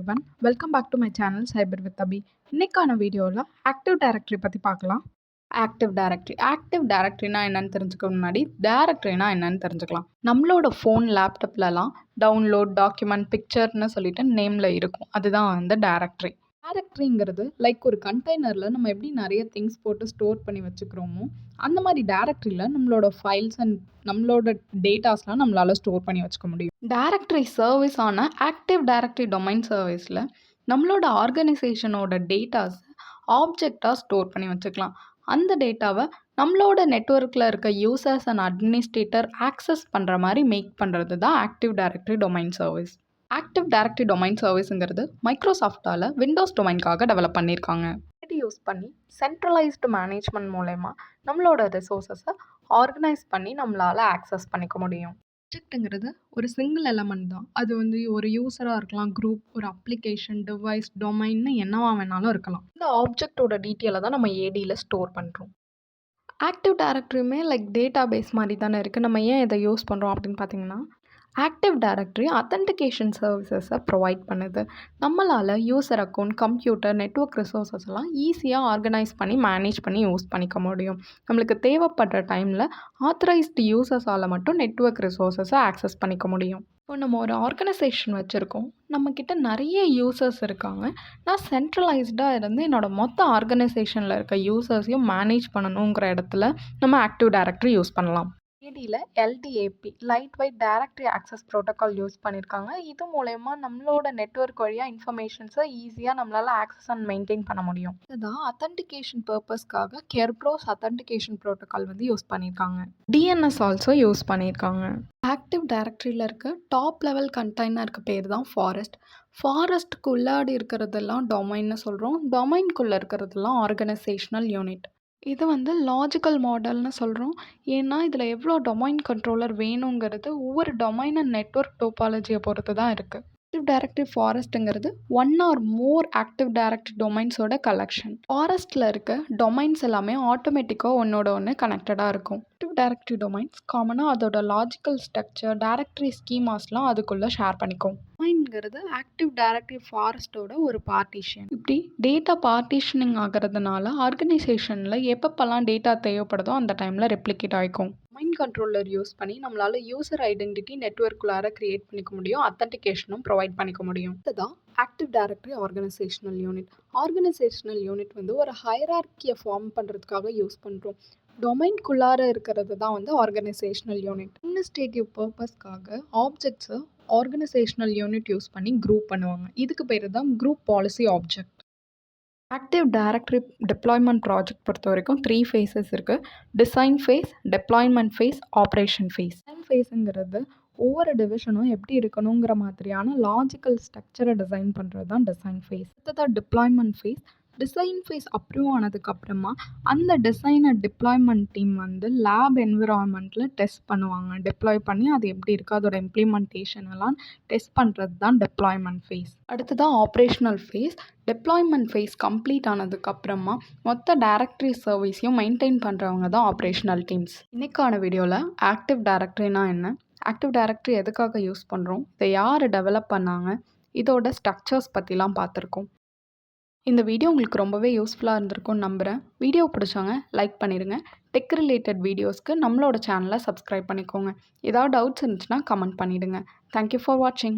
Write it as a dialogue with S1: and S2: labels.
S1: Everyone. Welcome back to my channel cyber with Abi. இன்னைக்கான வீடியோவில் active directory பற்றி பார்க்கலாம். ஆக்டிவ் டைரக்டரினா என்னன்னு தெரிஞ்சுக்க முன்னாடி டைரக்டரினா என்னன்னு தெரிஞ்சுக்கலாம். நம்மளோட ஃபோன் லேப்டாப்லலாம் டவுன்லோட் டாக்குமெண்ட் பிக்சர்னு சொல்லிட்டு நேமில் இருக்கும். அதுதான் வந்து டைரக்டரி. டைரக்டரிங்கிறது லைக் ஒரு கண்டெய்னரில் நம்ம எப்படி நிறைய திங்ஸ் போட்டு ஸ்டோர் பண்ணி வச்சுக்கிறோமோ அந்த மாதிரி டைரக்டரியில் நம்மளோட ஃபைல்ஸ் அண்ட் நம்மளோட டேட்டாஸ்லாம் நம்மளால் ஸ்டோர் பண்ணி வச்சுக்க முடியும். டைரக்டரி சர்வீஸ் ஆன ஆக்டிவ் டைரக்டரி டொமைன் சர்வீஸில் நம்மளோட ஆர்கனைசேஷனோட டேட்டாஸ் ஆப்ஜெக்டாக ஸ்டோர் பண்ணி வச்சுக்கலாம். அந்த டேட்டாவை நம்மளோட நெட்வொர்க்கில் இருக்க யூசர்ஸ் அண்ட் அட்மினிஸ்ட்ரேட்டர் ஆக்சஸ் பண்ணுற மாதிரி மேக் பண்ணுறது தான் active directory domain service. Active directory domain சர்வீஸுங்கிறது மைக்ரோசாஃப்டால் விண்டோஸ் டொமைனுக்காக டெவலப் பண்ணியிருக்காங்க. இது யூஸ் பண்ணி சென்ட்ரலைஸ்டு மேனேஜ்மெண்ட் மூலயமா நம்மளோட ரிசோர்ஸஸை ஆர்கனைஸ் பண்ணி நம்மளால் ஆக்சஸ் பண்ணிக்க முடியும். ஆப்ஜெக்ட்டுங்கிறது ஒரு சிங்கிள் எலமெண்ட் தான். அது வந்து ஒரு யூஸராக இருக்கலாம், குரூப், ஒரு அப்ளிகேஷன், டிவைஸ், டொமைன்னு என்னவா வேணாலும் இருக்கலாம். இந்த ஆப்ஜெக்டோட டீட்டெயிலை தான் நம்ம ஏடியில் ஸ்டோர் பண்ணுறோம். ஆக்டிவ் டைரக்டரியுமே லைக் டேட்டா பேஸ் மாதிரி தானே இருக்குது. நம்ம ஏன் இதை யூஸ் பண்ணுறோம் அப்படின்னு பார்த்தீங்கன்னா, ஆக்டிவ் டைரக்டரி அத்தன்டிகேஷன் சர்வீசஸை ப்ரொவைட் பண்ணுது. நம்மளால் user account, computer, network resources எல்லாம் ஈஸியாக ஆர்கனைஸ் பண்ணி மேனேஜ் பண்ணி யூஸ் பண்ணிக்க முடியும். நம்மளுக்கு தேவைப்படுற டைமில் ஆத்தரைஸ்டு யூசர்ஸால் மட்டும் நெட்வொர்க் ரிசோர்ஸஸை ஆக்சஸ் பண்ணிக்க முடியும். இப்போ நம்ம ஒரு ஆர்கனைசேஷன் வச்சுருக்கோம், நம்மக்கிட்ட நிறைய யூசர்ஸ் இருக்காங்க. நான் சென்ட்ரலைஸ்டாக இருந்து என்னோடய மொத்த ஆர்கனைசேஷனில் இருக்க யூசர்ஸையும் மேனேஜ் பண்ணணுங்கிற இடத்துல நம்ம ஆக்டிவ் டைரக்டரி யூஸ் பண்ணலாம். ஏடியில் LDAP lightweight directory access protocol use பண்ணியிருக்காங்க. இது மூலயமா நம்மளோட நெட்வொர்க் வழியாக இன்ஃபர்மேஷன்ஸை ஈஸியாக நம்மளால் ஆக்சஸ் அண்ட் மெயின்டைன் பண்ண முடியும். இதுதான் அத்தன்டிகேஷன் பர்பஸ்க்காக கெர்ப்ரோஸ் அத்தன்டிகேஷன் ப்ரோட்டோக்கால் வந்து யூஸ் பண்ணியிருக்காங்க. டிஎன்எஸ் ஆல்சோ யூஸ் பண்ணியிருக்காங்க. ஆக்டிவ் டைரக்டரியில் இருக்க டாப் லெவல் கண்டெய்னருக்கு பேர் தான் ஃபாரஸ்ட். ஃபாரஸ்ட்டுக்கு உள்ளாடி இருக்கிறதெல்லாம் டொமைன்னு சொல்கிறோம். டொமைனுக்குள்ளே இருக்கிறதெல்லாம் ஆர்கனைசேஷனல் யூனிட். இது வந்து லாஜிக்கல் மாடல்னு சொல்கிறோம். ஏன்னா இதில் எவ்வளோ டொமைன் கண்ட்ரோலர் வேணுங்கிறது ஒவ்வொரு டொமைன் அண்ட் நெட்வொர்க் டோபாலஜியை பொறுத்து தான் இருக்குது. ஆக்டிவ் டைரக்டரி ஃபாரஸ்ட்டுங்கிறது one or more active directory டொமைன்ஸோட கலெக்ஷன். ஃபாரஸ்ட்டில் இருக்க டொமைன்ஸ் எல்லாமே ஆட்டோமேட்டிக்காக ஒன்றோட ஒன்று கனெக்டடாக இருக்கும். ஆக்டிவ் டைரக்டரி டொமைன்ஸ் காமனாக அதோட லாஜிக்கல் ஸ்ட்ரக்சர், டைரக்டரி ஸ்கீமாஸ்லாம் அதுக்குள்ளே ஷேர் பண்ணிக்கும். டொமைன்ங்கிறது ஆக்டிவ் டைரக்டரி ஃபாரஸ்ட்டோட ஒரு பார்ட்டிஷன். இப்படி டேட்டா பார்ட்டிஷனிங் ஆகிறதுனால ஆர்கனைசேஷனில் எப்பப்பெல்லாம் டேட்டா தேவைப்படுதோ அந்த டைமில் ரெப்ளிகேட் ஆகிக்கும். டொமைன் கண்ட்ரோலர் யூஸ் பண்ணி நம்மளால் யூசர் ஐடென்டிட்டி நெட்வொர்க்குள்ளார கிரியேட் பண்ணிக்க முடியும், அத்தன்டிகேஷனும் ப்ரொவைட் பண்ணிக்க முடியும். இதுதான் active directory organisational unit. Organisational unit வந்து ஒரு ஹைரார்க்கியை ஃபார்ம் பண்ணுறதுக்காக யூஸ் பண்ணுறோம். டொமைன்குள்ளார இருக்கிறது தான் வந்து ஆர்கனைசேஷனல் யூனிட். அட்மினிஸ்ட்ரேட்டிவ் பர்பஸ்க்காக ஆப்ஜெக்ட்ஸை ஆர்கனைசேஷனல் யூனிட் யூஸ் பண்ணி குரூப் பண்ணுவாங்க. இதுக்கு பேர் தான் group policy object. Active directory deployment project பொறுத்த வரைக்கும் 3 ஃபேஸஸ் இருக்குது. Design phase, deployment phase, operation phase. Design ஃபேஸுங்கிறது ஒவ்வொரு டிவிஷனும் எப்படி இருக்கணுங்கிற மாதிரியான லாஜிக்கல் ஸ்ட்ரக்சரை டிசைன் பண்ணுறது தான் டிசைன் ஃபேஸ். அடுத்ததான் deployment phase. Design phase approve ஆனதுக்கப்புறமா அந்த டிசைனை டிப்ளாய்மெண்ட் டீம் வந்து லேப் என்விரான்மெண்ட்டில் டெஸ்ட் பண்ணுவாங்க. டிப்ளாய் பண்ணி அது எப்படி இருக்குது, அதோட இம்ப்ளிமெண்டேஷன் எல்லாம் டெஸ்ட் பண்ணுறது தான் டிப்ளாய்மெண்ட் ஃபேஸ். அடுத்ததான் operational phase. Deployment phase complete ஆனதுக்கப்புறமா மொத்த டைரக்டரி சர்வீஸையும் மெயின்டைன் பண்ணுறவங்க தான் ஆப்ரேஷனல் டீம்ஸ். இன்னைக்கான வீடியோவில் ஆக்டிவ் டைரக்டரினா என்ன, ஆக்டிவ் டைரக்டரி எதுக்காக யூஸ் பண்ணுறோம், இதை யார் டெவலப் பண்ணாங்க, இதோட ஸ்ட்ரக்சர்ஸ் பற்றிலாம் பார்த்துருக்கோம். இந்த வீடியோ உங்களுக்கு ரொம்பவே யூஸ்ஃபுல்லாக இருந்திருக்கும்னு நம்புகிறேன். வீடியோ பிடிச்சவங்க லைக் பண்ணிடுங்க. டெக் ரிலேட்டட் வீடியோஸ்க்கு நம்மளோட சேனலை சப்ஸ்கிரைப் பண்ணிக்கோங்க. ஏதாவது டவுட்ஸ் இருந்துச்சுன்னா கமெண்ட் பண்ணிவிடுங்க. தேங்க்யூ ஃபார் வாட்சிங்.